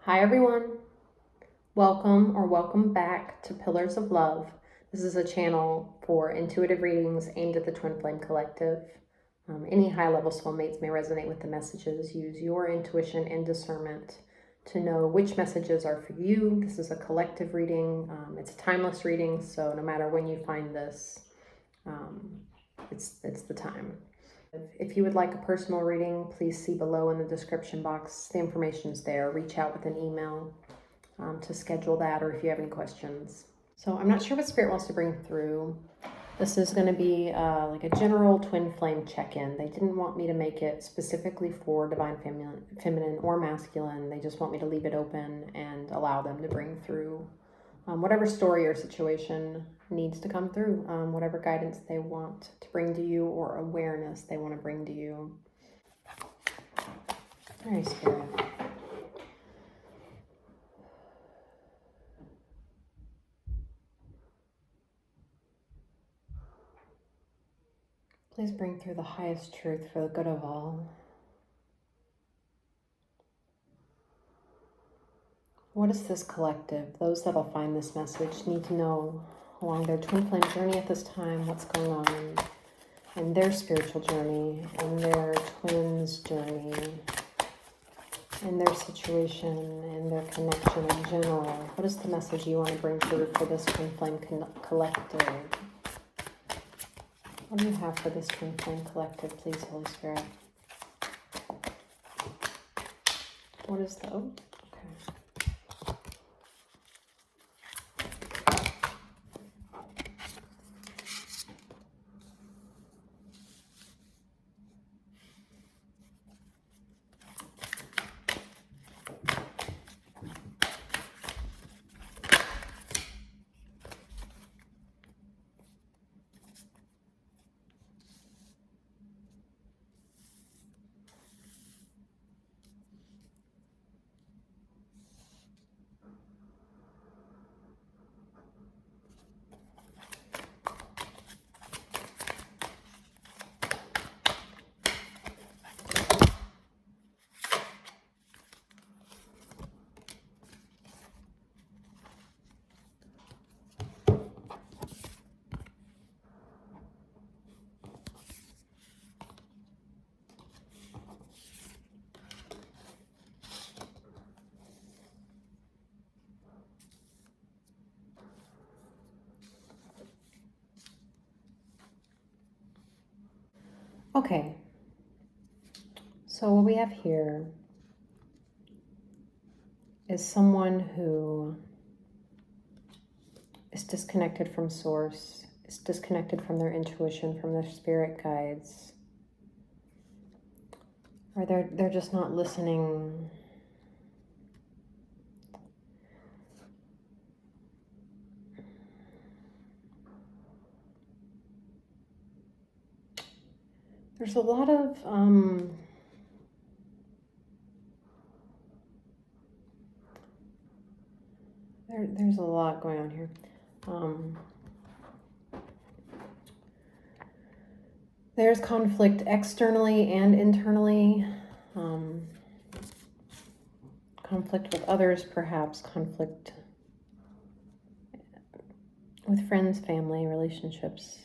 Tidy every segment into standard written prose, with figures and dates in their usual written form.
Hi everyone, welcome back to Pillars of Love. This is a channel for intuitive readings aimed at the Twin Flame Collective. Any high-level soulmates may resonate with the messages. Use your intuition and discernment to know which messages are for you. This is a collective reading. It's a timeless reading, so no matter when you find this, it's the time. If you would like a personal reading, please see below in the description box. The information is there. Reach out with an email to schedule that, or if you have any questions. So I'm not sure what Spirit wants to bring through. This is going to be like a general twin flame check-in. They didn't want me to make it specifically for divine feminine or masculine. They just want me to leave it open and allow them to bring through whatever story or situation needs to come through, whatever guidance they want to bring to you or awareness they want to bring to you. All right, Spirit. Please bring through the highest truth for the good of all. What is this collective? Those that will find this message need to know along their twin flame journey at this time what's going on in their spiritual journey, in their twins' journey, in their situation, in their connection in general. What is the message you want to bring through for this twin flame collective? What do you have for this twin flame collective, please, Holy Spirit? What is the... Oh, okay. Okay, so what we have here is someone who is disconnected from source, is disconnected from their intuition, from their spirit guides, or they're just not listening. There's a lot of there's a lot going on here. There's conflict externally and internally. Conflict with others, perhaps conflict with friends, family, relationships.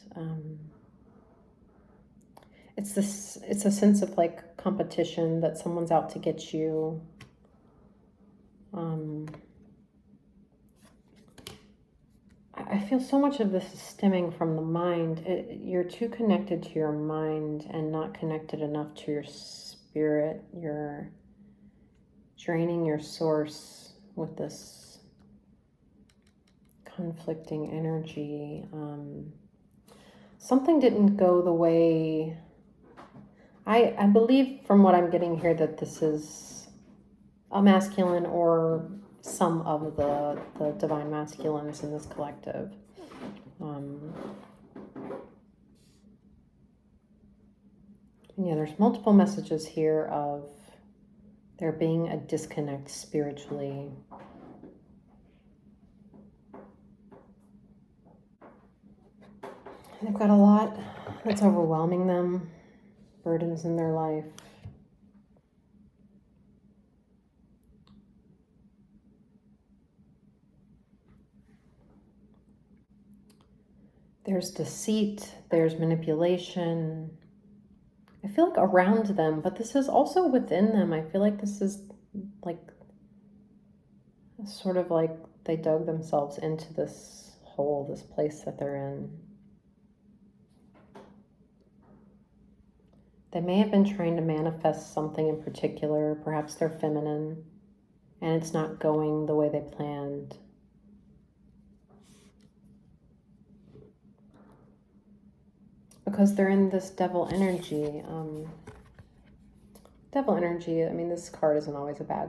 It's a sense of like competition, that someone's out to get you. I feel so much of this is stemming from the mind. You're too connected to your mind and not connected enough to your spirit. You're draining your source with this conflicting energy. Something didn't go the way... I believe from what I'm getting here that this is a masculine or some of the divine masculines in this collective. Yeah, there's multiple messages here of there being a disconnect spiritually. They've got a lot that's overwhelming them, burdens in their life. There's deceit, there's manipulation. I feel like around them, but this is also within them. I feel like this is like sort of like they dug themselves into this hole, this place that they're in. They may have been trying to manifest something in particular. Perhaps they're feminine and it's not going the way they planned. Because they're in this devil energy. Devil energy, I mean, this card isn't always a bad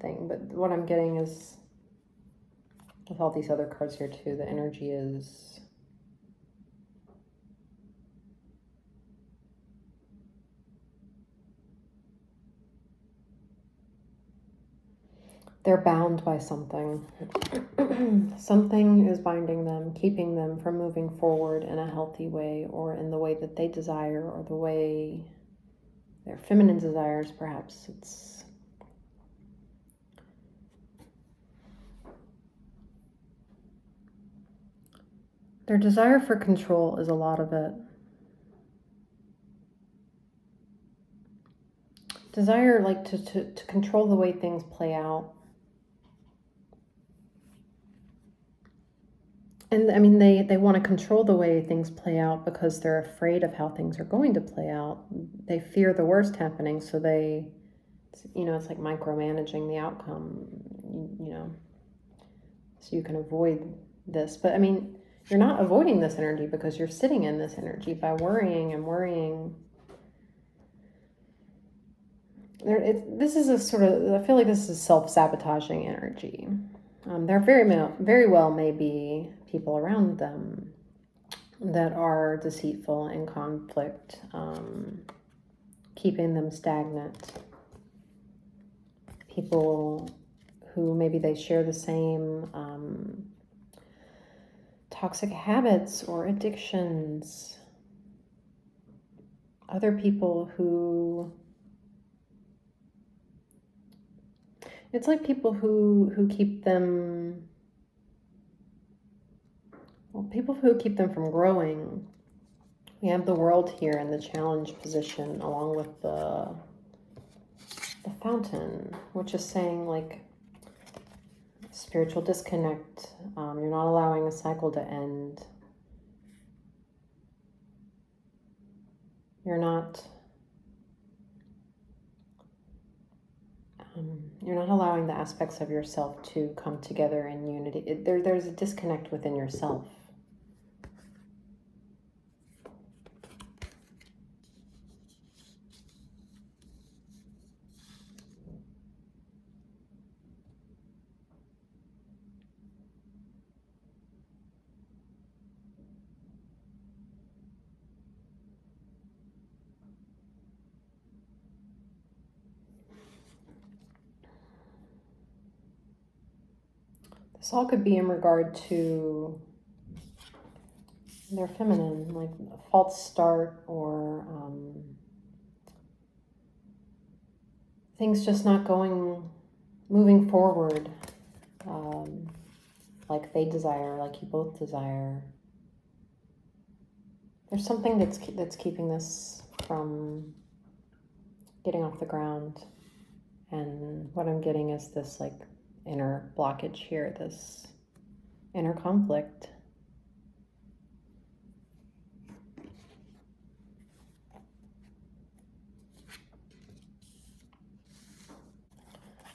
thing, but what I'm getting is, with all these other cards here too, the energy is they're bound by something. Something is binding them, keeping them from moving forward in a healthy way, or in the way that they desire, or the way their feminine desires, perhaps. It's their desire for control is a lot of it. Desire, like, to control the way things play out. And I mean, they want to control the way things play out because they're afraid of how things are going to play out. They fear the worst happening, so they, you know, it's like micromanaging the outcome, you know, so you can avoid this. But I mean, you're not avoiding this energy because you're sitting in this energy by worrying and worrying. This is a sort of, I feel like this is self-sabotaging energy. There very well may be people around them that are deceitful and conflict, keeping them stagnant. People who maybe they share the same toxic habits or addictions. Other people who, it's like people who keep them, well, people who keep them from growing. We have the world here in the challenge position along with the fountain, which is saying like spiritual disconnect. You're not allowing a cycle to end. You're not allowing the aspects of yourself to come together in unity. There's a disconnect within yourself. This all could be in regard to their feminine, like a false start, or things just not moving forward like they desire, like you both desire. There's something that's keeping this from getting off the ground. And what I'm getting is this like inner blockage here, this inner conflict.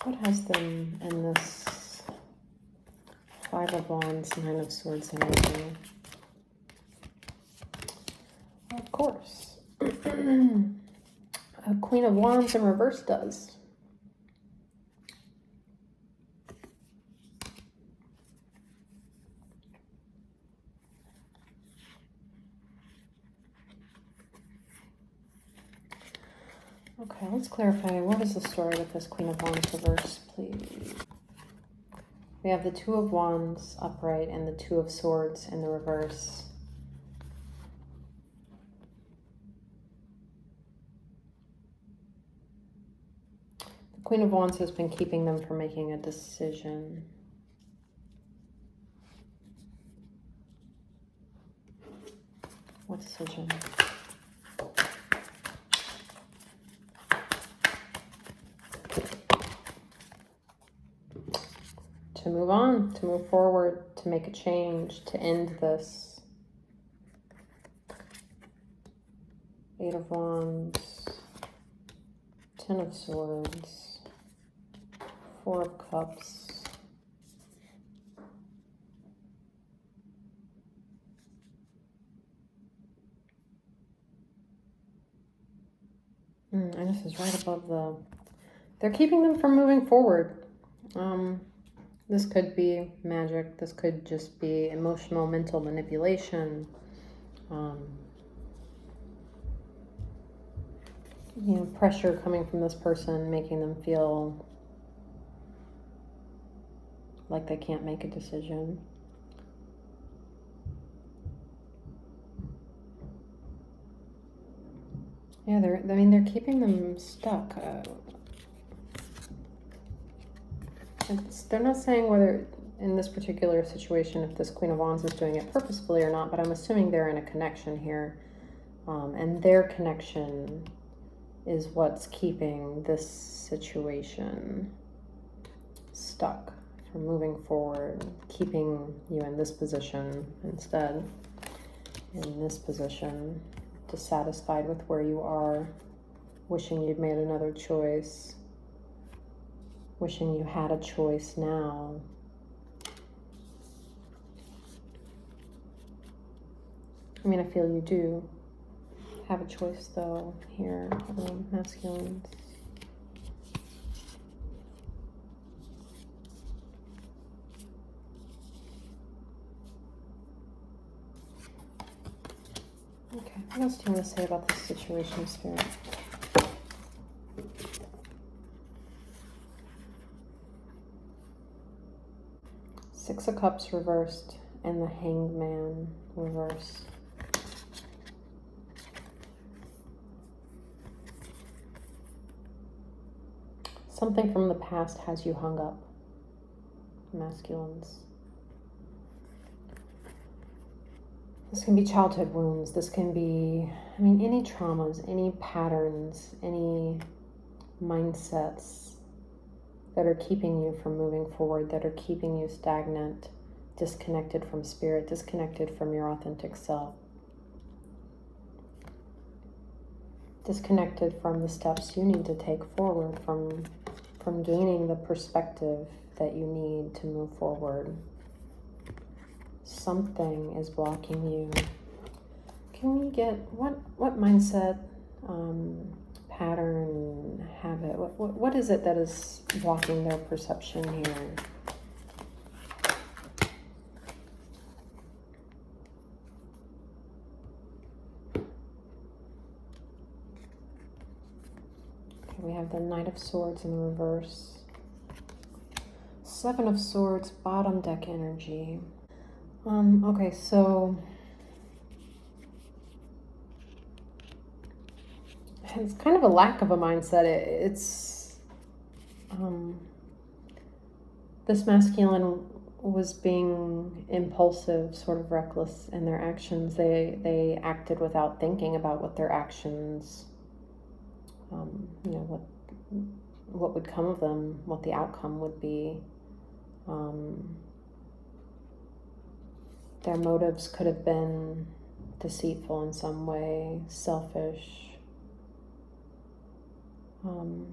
What has them in this Five of Wands, Nine of Swords energy? Of course. A Queen of Wands in reverse does. Okay, let's clarify. What is the story with this Queen of Wands reverse, please? We have the Two of Wands upright and the Two of Swords in the reverse. The Queen of Wands has been keeping them from making a decision. What decision? To move on, to move forward, to make a change, to end this. 8 of Wands, 10 of Swords, 4 of Cups. And this is right above the... They're keeping them from moving forward. This could be magic. This could just be emotional, mental manipulation. You know, pressure coming from this person, making them feel like they can't make a decision. Yeah, they're keeping them stuck. They're not saying whether in this particular situation if this Queen of Wands is doing it purposefully or not, but I'm assuming they're in a connection here. And their connection is what's keeping this situation stuck from moving forward, keeping you in this position instead, in this position, dissatisfied with where you are, wishing you'd made another choice, wishing you had a choice now. I mean, I feel you do have a choice though here, masculines. Okay, what else do you want to say about this situation, Spirit? Six of Cups reversed and the Hanged Man reversed. Something from the past has you hung up, masculines. This can be childhood wounds. This can be, I mean, any traumas, any patterns, any mindsets that are keeping you from moving forward, that are keeping you stagnant, disconnected from spirit, disconnected from your authentic self, disconnected from the steps you need to take forward, from gaining the perspective that you need to move forward. Something is blocking you. Can we get what mindset, pattern, habit, what is it that is blocking their perception here? Okay, we have the Knight of Swords in the reverse. 7 of Swords, bottom deck energy. Okay, so it's kind of a lack of a mindset. It's this masculine was being impulsive, sort of reckless in their actions. They acted without thinking about what their actions, you know, what would come of them, what the outcome would be. Their motives could have been deceitful in some way, selfish. You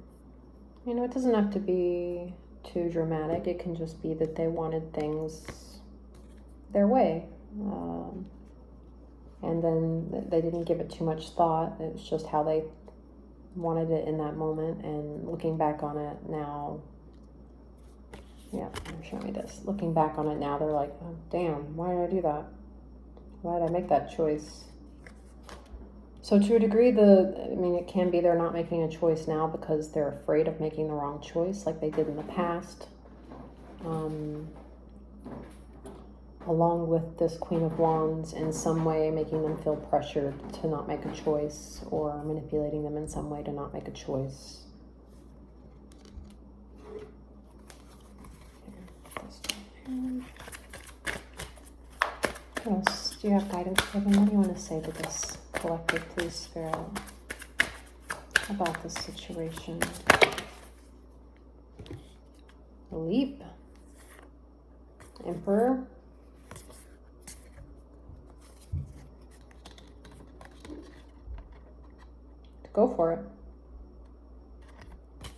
know, it doesn't have to be too dramatic. It can just be that they wanted things their way. And then they didn't give it too much thought. It was just how they wanted it in that moment. And looking back on it now, yeah, show me this. Looking back on it now, they're like, oh, damn, why did I do that? Why did I make that choice? So to a degree, it can be they're not making a choice now because they're afraid of making the wrong choice like they did in the past. Along with this Queen of Wands in some way making them feel pressured to not make a choice, or manipulating them in some way to not make a choice. What else Do you have guidance for them? What do you want to say to this collective, please, Spirit, about this situation? Leap. Emperor. Go for it.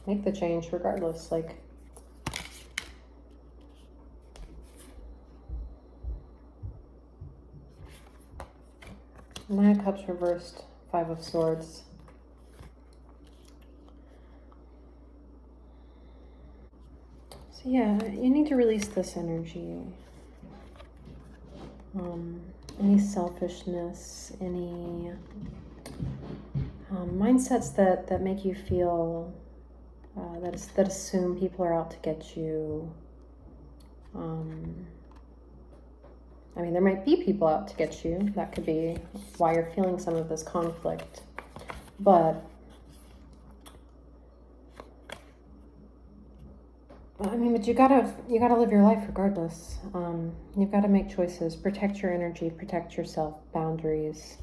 Make the change regardless. Like, Nine of Cups reversed, Five of Swords. So yeah, you need to release this energy. Any selfishness, any mindsets that make you feel that assume people are out to get you. I mean, there might be people out to get you. That could be why you're feeling some of this conflict. But I mean, but you gotta live your life regardless. You've got to make choices, protect your energy, protect yourself, boundaries.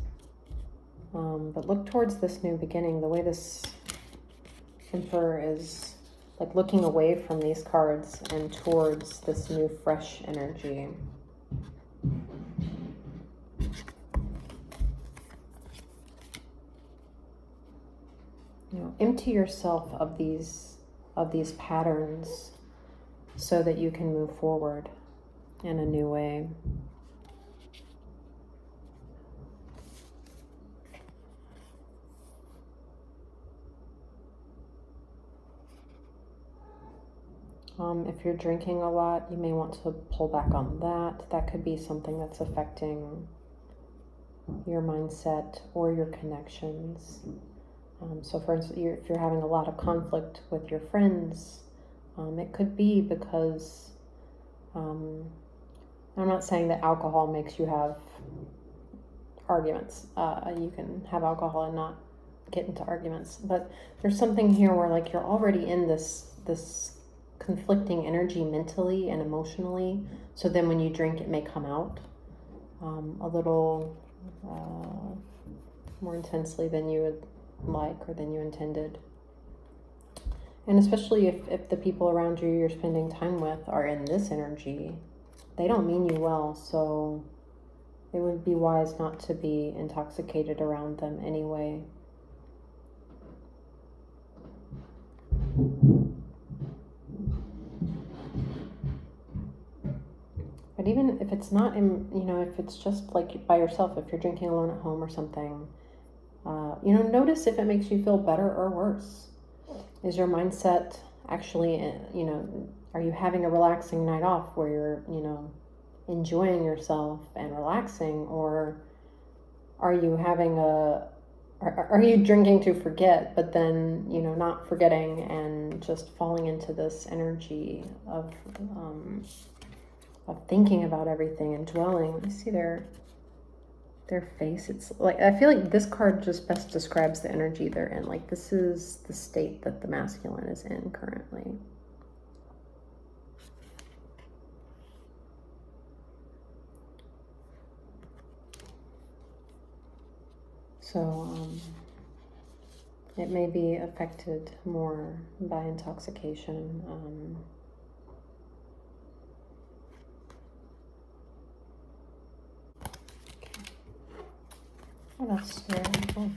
But look towards this new beginning. The way this Emperor is like looking away from these cards and towards this new fresh energy. You know, empty yourself of these patterns so that you can move forward in a new way. If you're drinking a lot, you may want to pull back on that. That could be something that's affecting your mindset or your connections. So for instance, if you're having a lot of conflict with your friends, it could be because, I'm not saying that alcohol makes you have arguments. You can have alcohol and not get into arguments. But there's something here where like you're already in this conflicting energy mentally and emotionally. So then when you drink, it may come out a little more intensely than you would like or than you intended. And especially if the people around you you're spending time with are in this energy, they don't mean you well. So it would be wise not to be intoxicated around them anyway. But even if it's not in, if it's just like by yourself, if you're drinking alone at home or something, notice if it makes you feel better or worse. Is your mindset actually, are you having a relaxing night off where you're, enjoying yourself and relaxing, or are you are you drinking to forget, but then, not forgetting and just falling into this energy of thinking about everything and dwelling? Let me see their face. It's like, I feel like this card just best describes the energy they're in. Like, this is the state that the masculine is in currently. So it may be affected more by intoxication. Oh, that's scary. Oh.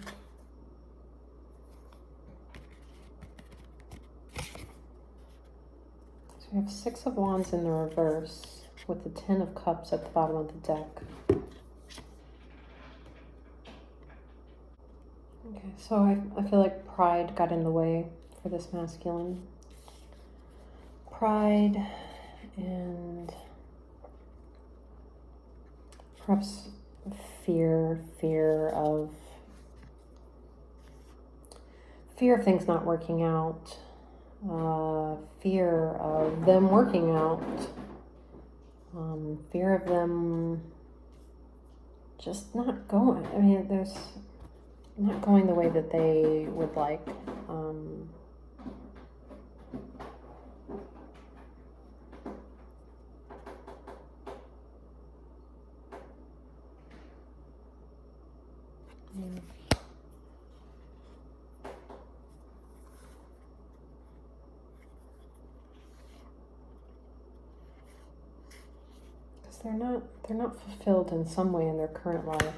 So we have Six of Wands in the reverse with the Ten of Cups at the bottom of the deck. Okay, so I feel like pride got in the way for this masculine. Pride and perhaps fear of things not working out, fear of them working out, fear of them just not going. I mean, there's not going the way that they would like. because they're not fulfilled in some way in their current life.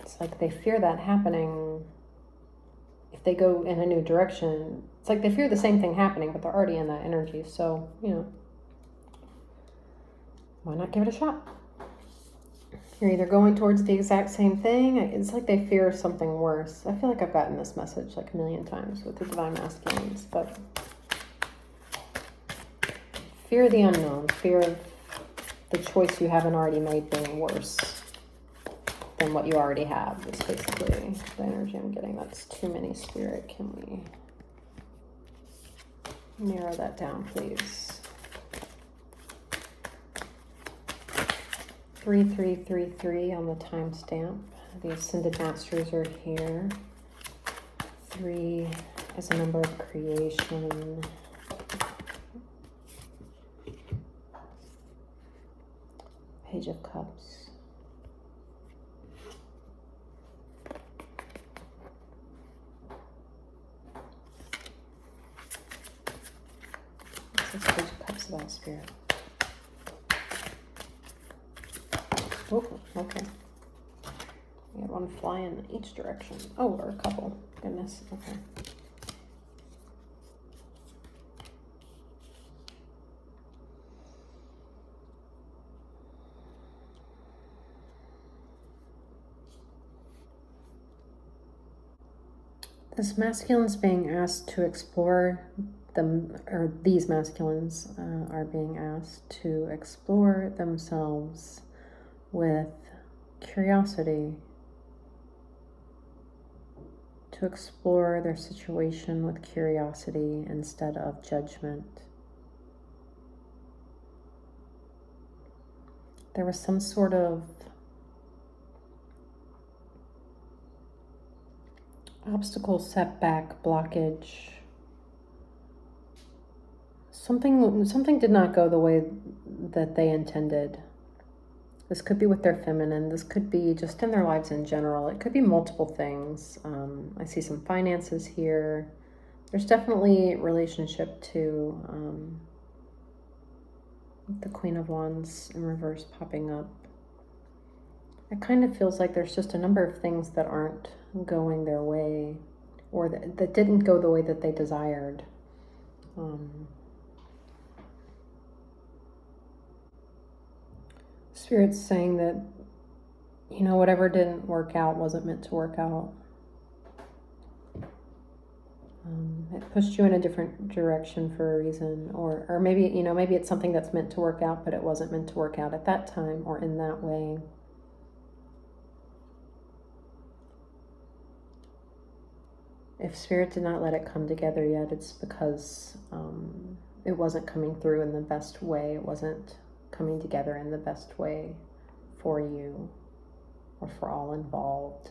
It's like they fear that happening if they go in a new direction. It's like they fear the same thing happening, but they're already in that energy. So, why not give it a shot? You're either going towards the exact same thing. It's like they fear something worse. I feel like I've gotten this message like a million times with the Divine Masculines, but fear of the unknown, fear of the choice you haven't already made being worse than what you already have. It's basically the energy I'm getting. That's too many, Spirit. Can we narrow that down, please? 3333 on the timestamp. The Ascended Masters are here. 3 is a number of creation. Page of Cups. What's this Page of Cups about, Spirit? Oh, okay. We had one fly in each direction. Oh, or a couple. Goodness. Okay. This masculine's being asked to explore these masculines are being asked to explore themselves with curiosity, to explore their situation with curiosity instead of judgment. There was some sort of obstacle, setback, blockage. Something did not go the way that they intended. This could be with their feminine. This could be just in their lives in general. It could be multiple things. I see some finances here. There's definitely relationship to the Queen of Wands in reverse popping up. It kind of feels like there's just a number of things that aren't going their way, or that didn't go the way that they desired. Spirit's saying that, whatever didn't work out wasn't meant to work out. It pushed you in a different direction for a reason, or maybe, maybe it's something that's meant to work out, but it wasn't meant to work out at that time or in that way. If Spirit did not let it come together yet, it's because it wasn't coming through in the best way. It wasn't coming together in the best way for you or for all involved.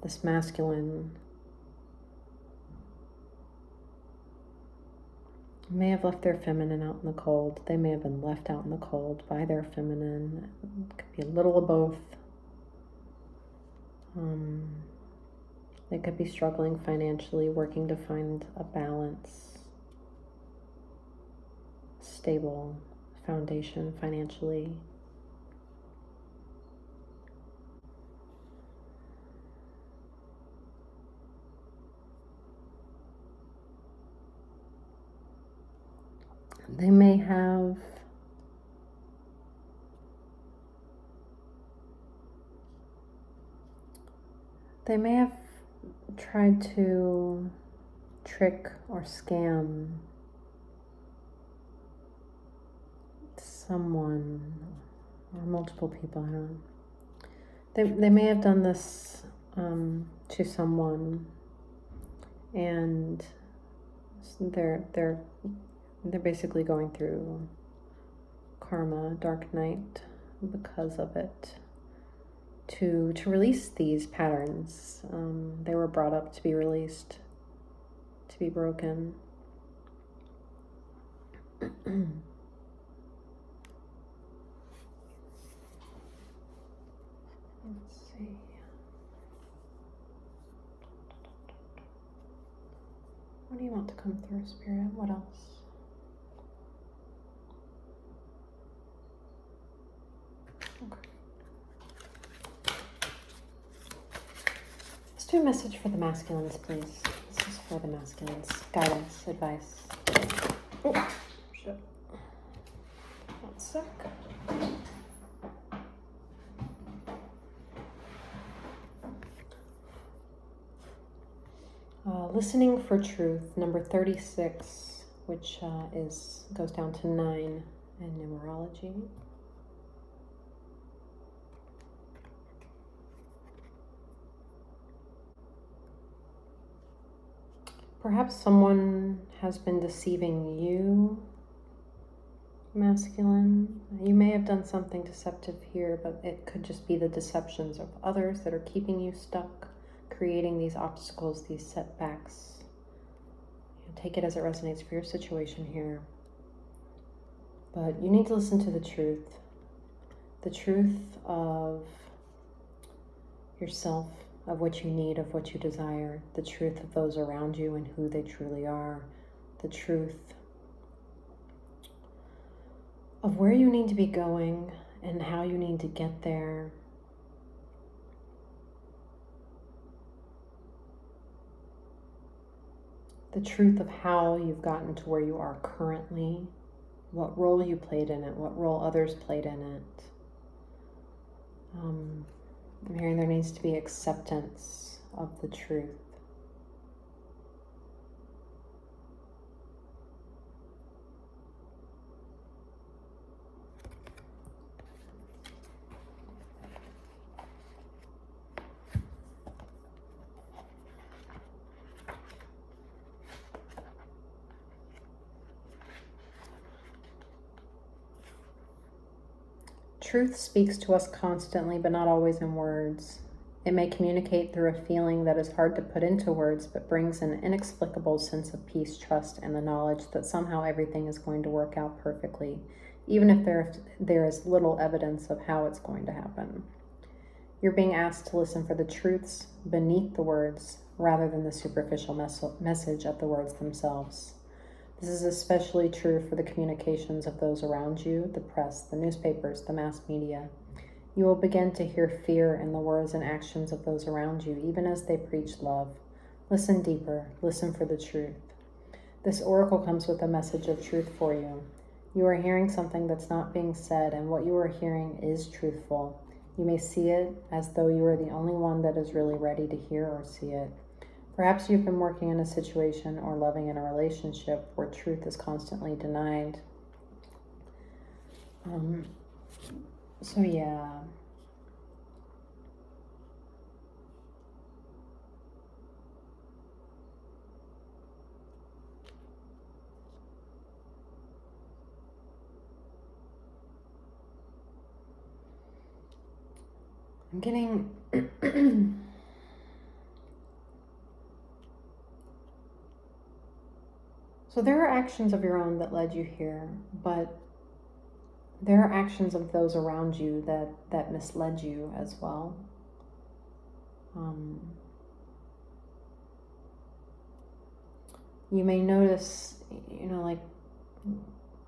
This masculine may have left their feminine out in the cold. They may have been left out in the cold by their feminine. It could be a little of both. They could be struggling financially, working to find a balance, stable foundation financially. They may have tried to trick or scam someone or multiple people. I don't know. They may have done this to someone, and they're basically going through karma, dark night, because of it. To release these patterns. They were brought up to be released, to be broken. Let's see. What do you want to come through, Spirit? What else? do a message for the masculines, please. This is for the masculines. Guidance, advice. Oh, shit. 1 sec. Listening for truth, number 36, which goes down to 9 in numerology. Perhaps someone has been deceiving you, masculine. You may have done something deceptive here, but it could just be the deceptions of others that are keeping you stuck, creating these obstacles, these setbacks. Take it as it resonates for your situation here. But you need to listen to the truth of yourself, of what you need, of what you desire, the truth of those around you and who they truly are, the truth of where you need to be going and how you need to get there. The truth of how you've gotten to where you are currently, what role you played in it, what role others played in it. I'm hearing there needs to be acceptance of the truth. Truth speaks to us constantly, but not always in words. It may communicate through a feeling that is hard to put into words, but brings an inexplicable sense of peace, trust, and the knowledge that somehow everything is going to work out perfectly, even if there is little evidence of how it's going to happen. You're being asked to listen for the truths beneath the words, rather than the superficial message of the words themselves. This is especially true for the communications of those around you, the press, the newspapers, the mass media. You will begin to hear fear in the words and actions of those around you, even as they preach love. Listen deeper. Listen for the truth. This oracle comes with a message of truth for you. You are hearing something that's not being said, and what you are hearing is truthful. You may see it as though you are the only one that is really ready to hear or see it. Perhaps you've been working in a situation or loving in a relationship where truth is constantly denied. So yeah. I'm getting So there are actions of your own that led you here, but there are actions of those around you that misled you as well. You may notice, like,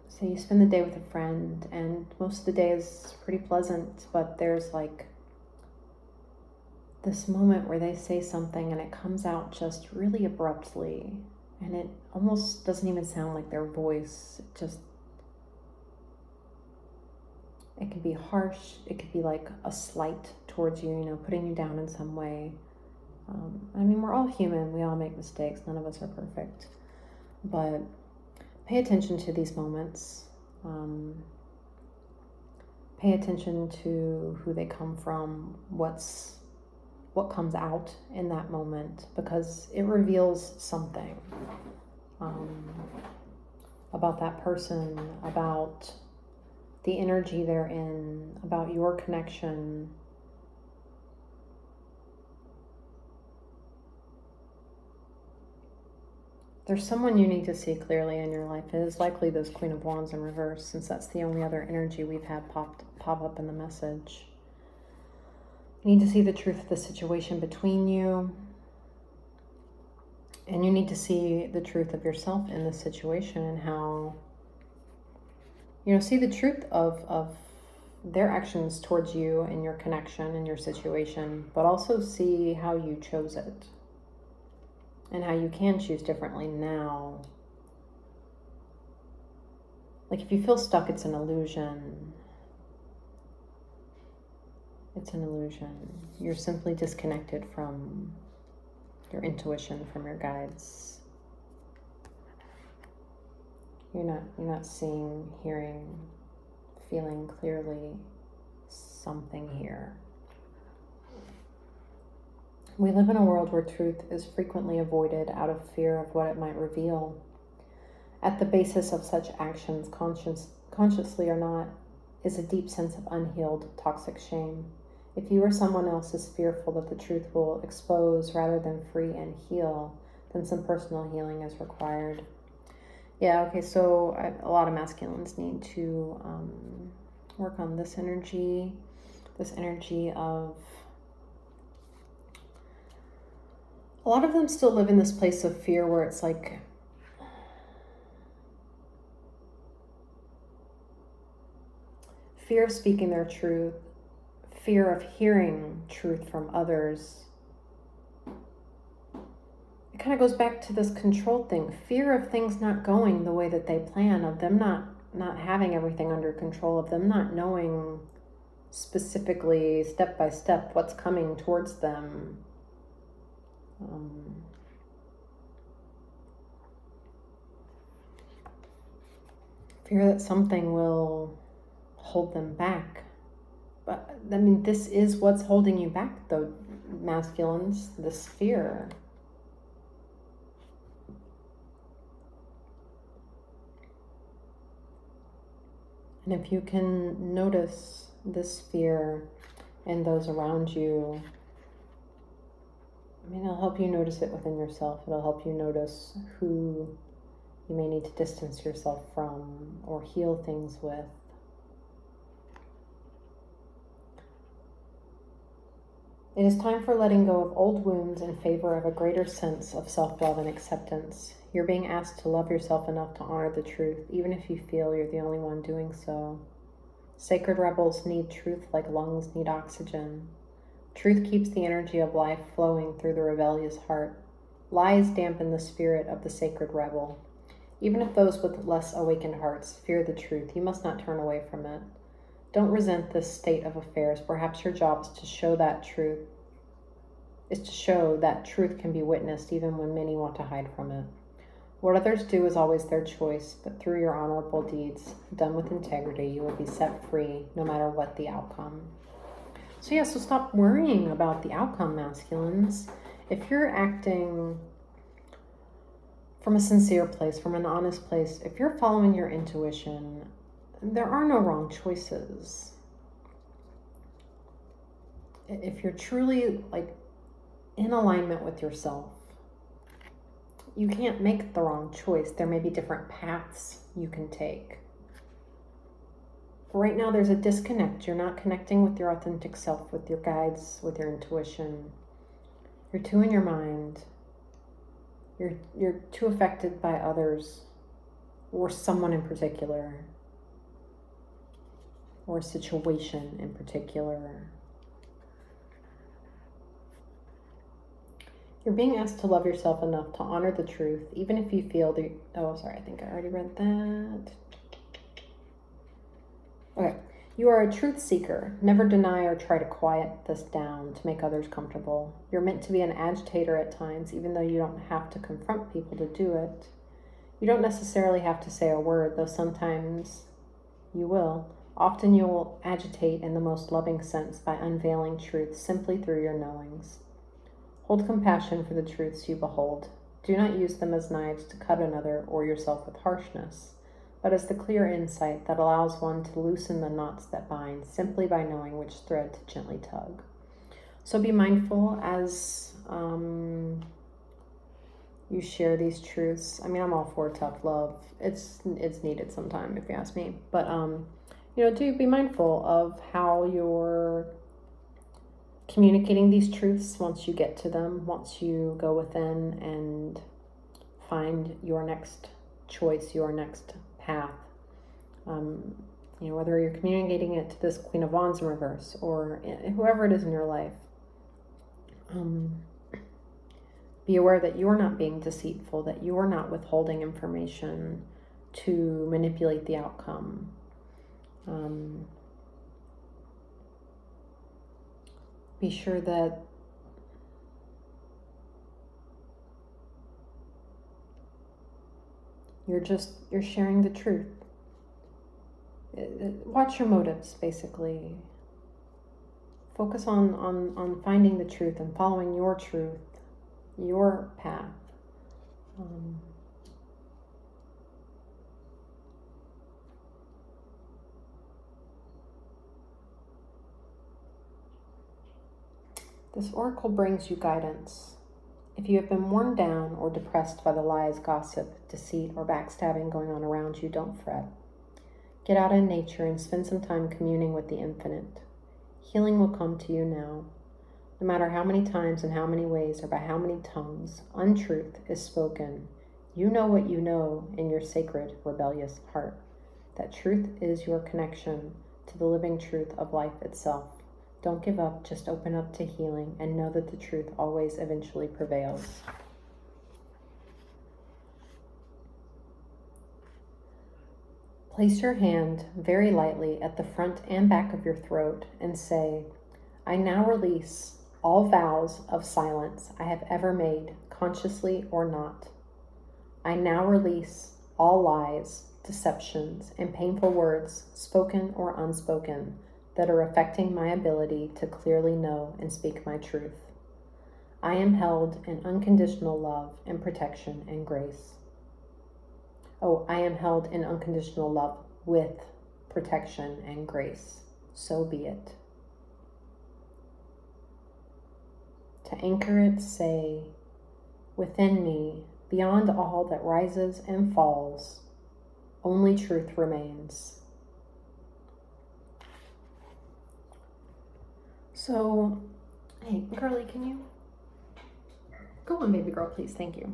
say you spend the day with a friend and most of the day is pretty pleasant, but there's like this moment where they say something and it comes out just really abruptly, and it almost doesn't even sound like their voice. It can be harsh. It could be like a slight towards you, putting you down in some way. We're all human. We all make mistakes. None of us are perfect. But pay attention to these moments. Pay attention to who they come from, what comes out in that moment, because it reveals something about that person, about the energy they're in, about your connection. There's someone you need to see clearly in your life. It is likely this Queen of Wands in reverse, since that's the only other energy we've had pop up in the message. You need to see the truth of the situation between you. And you need to see the truth of yourself in this situation and how, see the truth of their actions towards you and your connection and your situation, but also see how you chose it and how you can choose differently now. Like if you feel stuck, it's an illusion. It's an illusion. You're simply disconnected from your intuition, from your guides. You're not seeing, hearing, feeling clearly something here. We live in a world where truth is frequently avoided out of fear of what it might reveal. At the basis of such actions, consciously or not, is a deep sense of unhealed, toxic shame. If you or someone else is fearful that the truth will expose rather than free and heal, then some personal healing is required. Yeah, okay, so a lot of masculines need to work on this energy of... A lot of them still live in this place of fear where it's like... fear of speaking their truth, fear of hearing truth from others. It kind of goes back to this control thing. Fear of things not going the way that they plan, of them not having everything under control, of them not knowing specifically, step by step, what's coming towards them. Fear that something will hold them back. But, I mean, this is what's holding you back, though, masculines, this fear. And if you can notice this fear in those around you, I mean, it'll help you notice it within yourself. It'll help you notice who you may need to distance yourself from or heal things with. It is time for letting go of old wounds in favor of a greater sense of self-love and acceptance. You're being asked to love yourself enough to honor the truth, even if you feel you're the only one doing so. Sacred rebels need truth like lungs need oxygen. Truth keeps the energy of life flowing through the rebellious heart. Lies dampen the spirit of the sacred rebel. Even if those with less awakened hearts fear the truth, you must not turn away from it. Don't resent this state of affairs. Perhaps your job is to show that truth can be witnessed even when many want to hide from it. What others do is always their choice, but through your honorable deeds, done with integrity, you will be set free no matter what the outcome. So stop worrying about the outcome, masculines. If you're acting from a sincere place, from an honest place, if you're following your intuition, there are no wrong choices. If you're truly in alignment with yourself, you can't make the wrong choice. There may be different paths you can take. Right now there's a disconnect. You're not connecting with your authentic self, with your guides, with your intuition. You're too in your mind. You're too affected by others or someone in particular, or a situation in particular. You're being asked to love yourself enough to honor the truth, even if you feel I think I already read that. Okay. You are a truth seeker. Never deny or try to quiet this down to make others comfortable. You're meant to be an agitator at times, even though you don't have to confront people to do it. You don't necessarily have to say a word, though sometimes you will. Often you will agitate in the most loving sense by unveiling truth simply through your knowings. Hold compassion for the truths you behold. Do not use them as knives to cut another or yourself with harshness, but as the clear insight that allows one to loosen the knots that bind simply by knowing which thread to gently tug. So be mindful as you share these truths. I mean, I'm all for tough love. It's needed sometime, if you ask me. But do be mindful of how you're communicating these truths once you get to them, once you go within and find your next choice, your next path. whether you're communicating it to this Queen of Wands in reverse or whoever it is in your life, be aware that you're not being deceitful, that you're not withholding information to manipulate the outcome. Be sure that you're sharing the truth. Watch your motives, basically. Focus on finding the truth and following your truth, your path. This oracle brings you guidance. If you have been worn down or depressed by the lies, gossip, deceit, or backstabbing going on around you, don't fret. Get out in nature and spend some time communing with the infinite. Healing will come to you now. No matter how many times and how many ways or by how many tongues untruth is spoken, you know what you know in your sacred, rebellious heart. That truth is your connection to the living truth of life itself. Don't give up, just open up to healing and know that the truth always eventually prevails. Place your hand very lightly at the front and back of your throat and say, I now release all vows of silence I have ever made, consciously or not. I now release all lies, deceptions, and painful words, spoken or unspoken, that are affecting my ability to clearly know and speak my truth. I am held in unconditional love and protection and grace. I am held in unconditional love with protection and grace. So be it. To anchor it, say, within me, beyond all that rises and falls, only truth remains. So, hey, girlie, can you go on, baby girl, please? Thank you.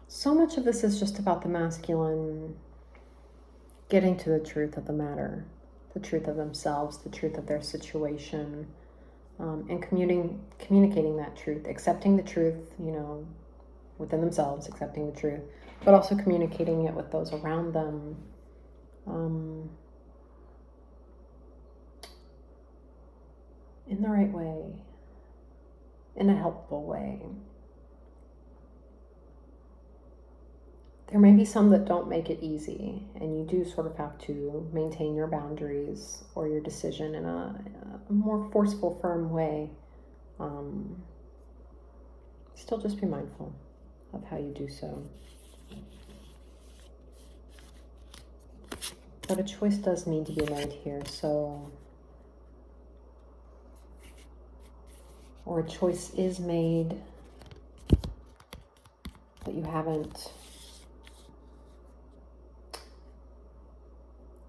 So much of this is just about the masculine getting to the truth of the matter, the truth of themselves, the truth of their situation, and communicating that truth, accepting the truth, within themselves, accepting the truth, but also communicating it with those around them. In the right way, in a helpful way. There may be some that don't make it easy, and you do sort of have to maintain your boundaries or your decision in a more forceful, firm way. Still just be mindful of how you do so. But a choice does need to be made here, or a choice is made, but you haven't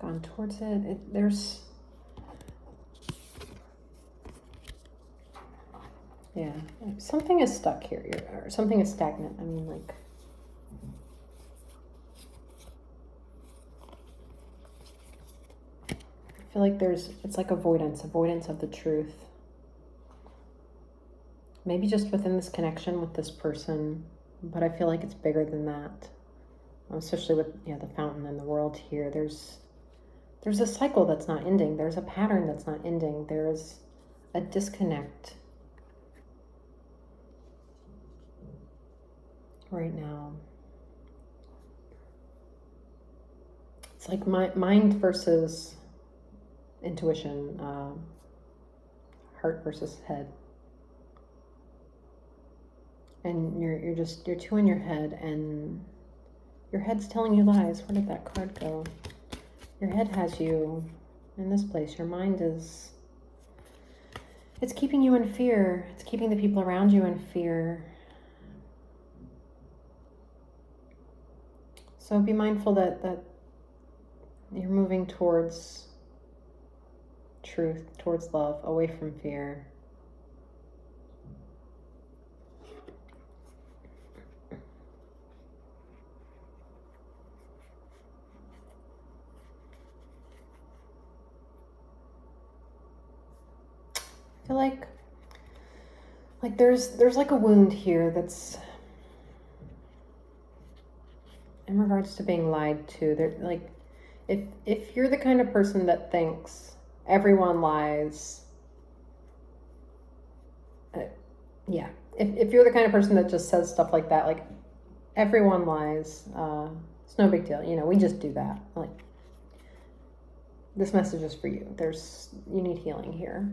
gone towards it. There's something is stuck here, or something is stagnant. I feel like it's like avoidance of the truth. Maybe just within this connection with this person, but I feel like it's bigger than that. Especially with the fountain and the world here. There's a cycle that's not ending. There's a pattern that's not ending. There's a disconnect right now. It's like mind versus intuition, heart versus head. And you're two in your head, and your head's telling you lies. Where did that card go? Your head has you in this place. Your mind it's keeping you in fear. It's keeping the people around you in fear. So be mindful that you're moving towards truth, towards love, away from fear. feel like there's like a wound here that's in regards to being lied to. There, like, if you're the kind of person that thinks everyone lies, yeah. If you're the kind of person that just says stuff like that, like everyone lies, it's no big deal. You know, we just do that. Like, this message is for you. You need healing here.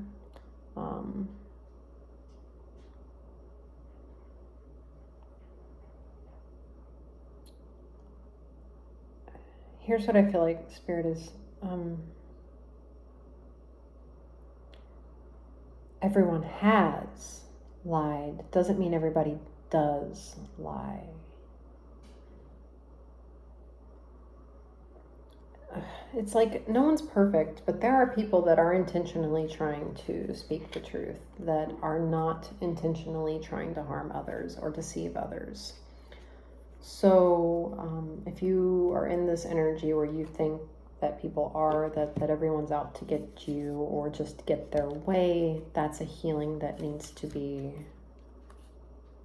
Here's what I feel like Spirit is. Everyone has lied. Doesn't mean everybody does lie. It's like no one's perfect, but there are people that are intentionally trying to speak the truth, that are not intentionally trying to harm others or deceive others. So if you are in this energy where you think that people are, that everyone's out to get you or just get their way, that's a healing that needs to be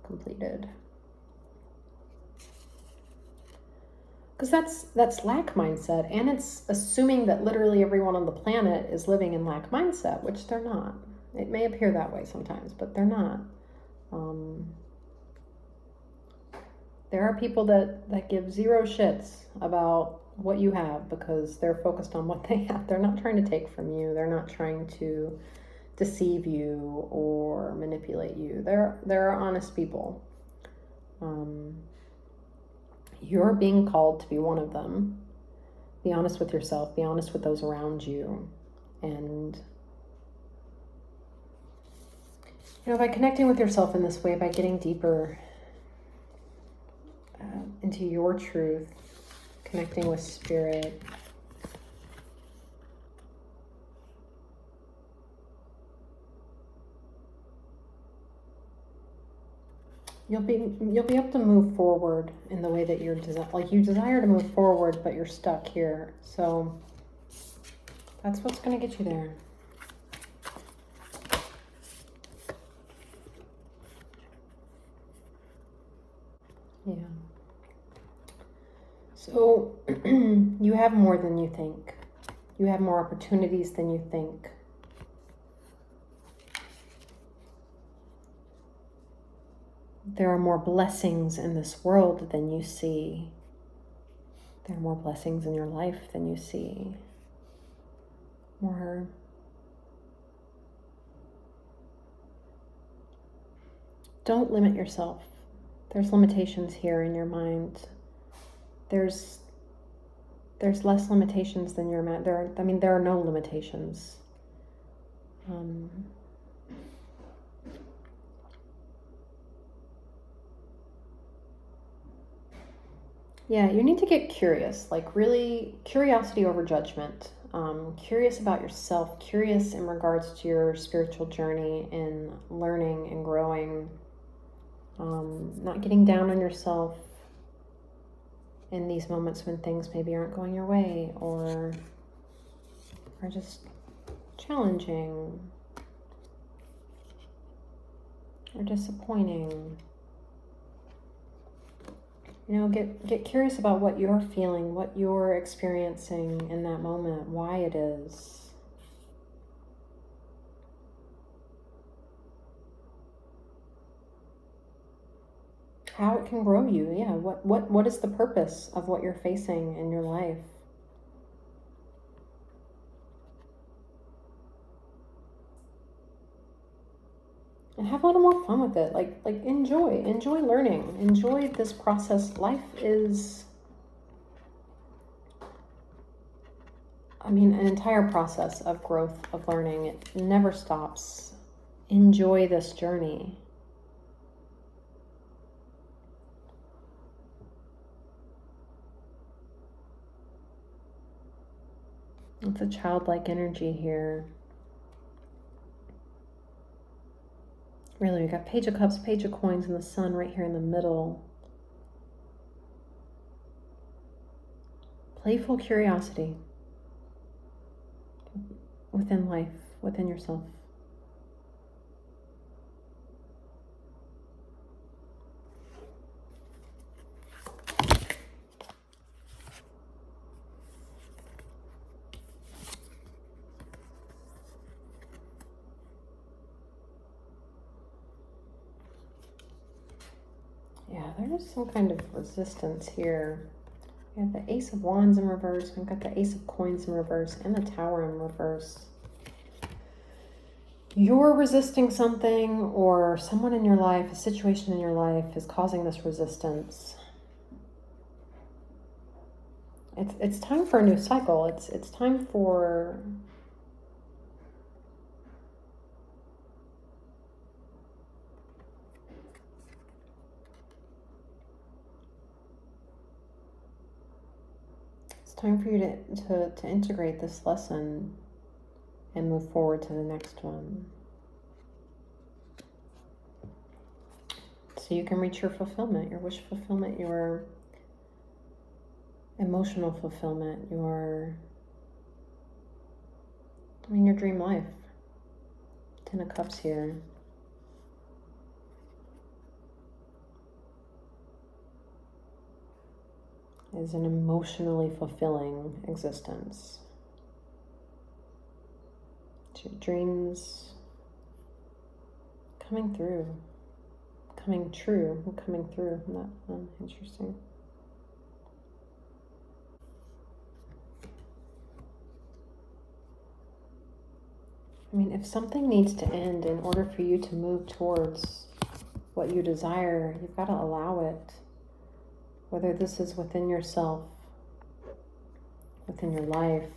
completed. Because that's lack mindset, and it's assuming that literally everyone on the planet is living in lack mindset, which they're not. It may appear that way sometimes, but they're not. There are people that give zero shits about what you have because they're focused on what they have. They're not trying to take from you. They're not trying to deceive you or manipulate you. There are honest people. You're being called to be one of them. Be honest with yourself. Be honest with those around you. And, you know, by connecting with yourself in this way, by getting deeper into your truth, connecting with Spirit, you'll be able to move forward in the way that you desire to move forward, but you're stuck here. So that's what's going to get you there. Yeah. So you have more than you think. You have more opportunities than you think. There are more blessings in this world than you see. There are more blessings in your life than you see. More. Don't limit yourself. There's limitations here in your mind. There's less limitations than your mind. There are no limitations. Yeah, you need to get curious, like really curiosity over judgment. Curious about yourself, curious in regards to your spiritual journey and learning and growing. Not getting down on yourself in these moments when things maybe aren't going your way or are just challenging or disappointing. You know, get curious about what you're feeling, what you're experiencing in that moment, why it is. How it can grow you. Yeah, what is the purpose of what you're facing in your life? And have a little more fun with it. Like enjoy learning, enjoy this process. Life is, an entire process of growth, of learning. It never stops. Enjoy this journey. It's a childlike energy here. Really, we got Page of Cups, Page of Coins, and the Sun right here in the middle. Playful curiosity within life, within yourself. Yeah, there's some kind of resistance here. We have the Ace of Wands in reverse. We've got the Ace of Coins in reverse and the Tower in reverse. You're resisting something, or someone in your life, a situation in your life is causing this resistance. It's time for a new cycle. It's time for you to integrate this lesson and move forward to the next one. So you can reach your fulfillment, your wish fulfillment, your emotional fulfillment, your dream life. 10 of Cups here. Is an emotionally fulfilling existence. Your dreams coming through, coming true, coming through. Interesting. If something needs to end in order for you to move towards what you desire, you've got to allow it. Whether this is within yourself, within your life.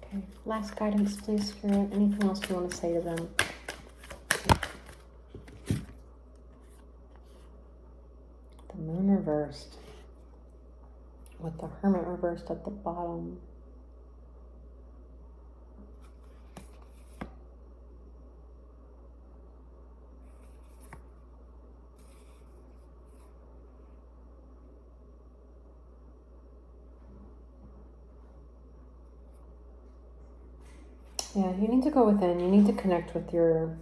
Okay, last guidance, please, Spirit. Anything else you want to say to them? The Moon reversed, with the Hermit reversed at the bottom. Yeah, you need to go within. You need to connect with your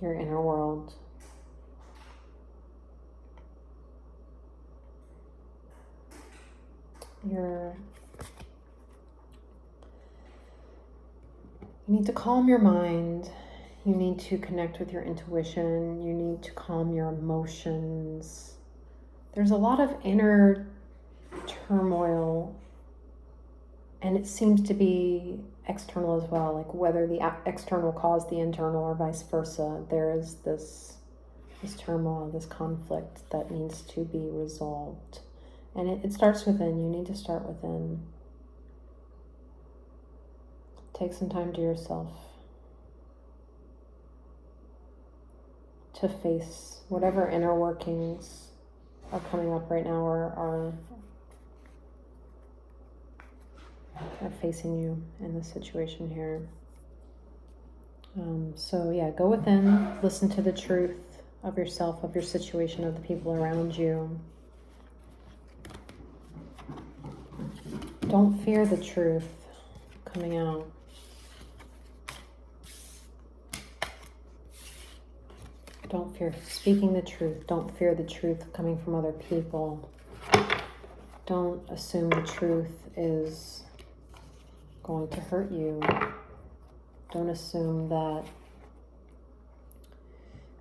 inner world. You need to calm your mind. You need to connect with your intuition. You need to calm your emotions. There's a lot of inner turmoil, and it seems to be external as well, like whether the external caused the internal or vice versa. There is this turmoil, this conflict that needs to be resolved. And it starts within. You need to start within. Take some time to yourself to face whatever inner workings are coming up right now or are facing you in this situation here. So yeah, go within, listen to the truth of yourself, of your situation, of the people around you. Don't fear the truth coming out. Don't fear speaking the truth. Don't fear the truth coming from other people. Don't assume the truth is going to hurt you. Don't assume that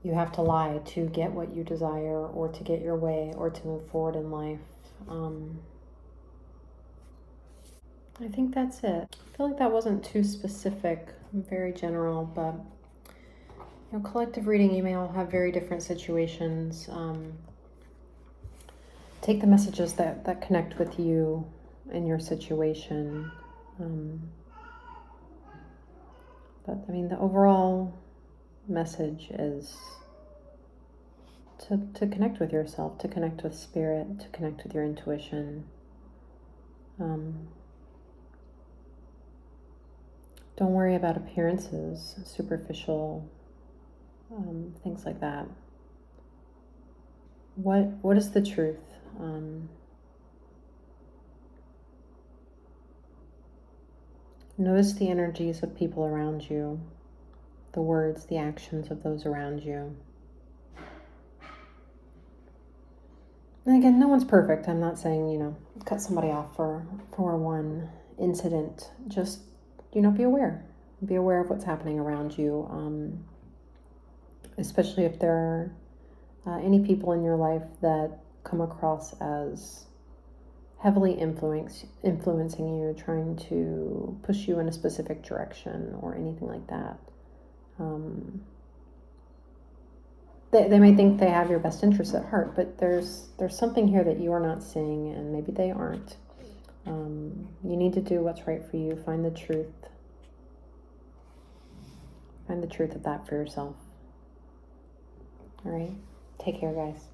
you have to lie to get what you desire or to get your way or to move forward in life. I think that's it. I feel like that wasn't too specific, very general, but collective reading, you may all have very different situations. Take the messages that connect with you and your situation. But the overall message is to connect with yourself, to connect with spirit, to connect with your intuition. Don't worry about appearances, superficial things like that. What is the truth? Notice the energies of people around you, the words, the actions of those around you. And again, no one's perfect. I'm not saying, cut somebody off for one incident. Just, be aware. Be aware of what's happening around you, especially if there are any people in your life that come across as heavily influencing you, trying to push you in a specific direction or anything like that. They may think they have your best interests at heart, but there's something here that you are not seeing, and maybe they aren't. You need to do what's right for you. Find the truth. Find the truth of that for yourself. All right. Take care, guys.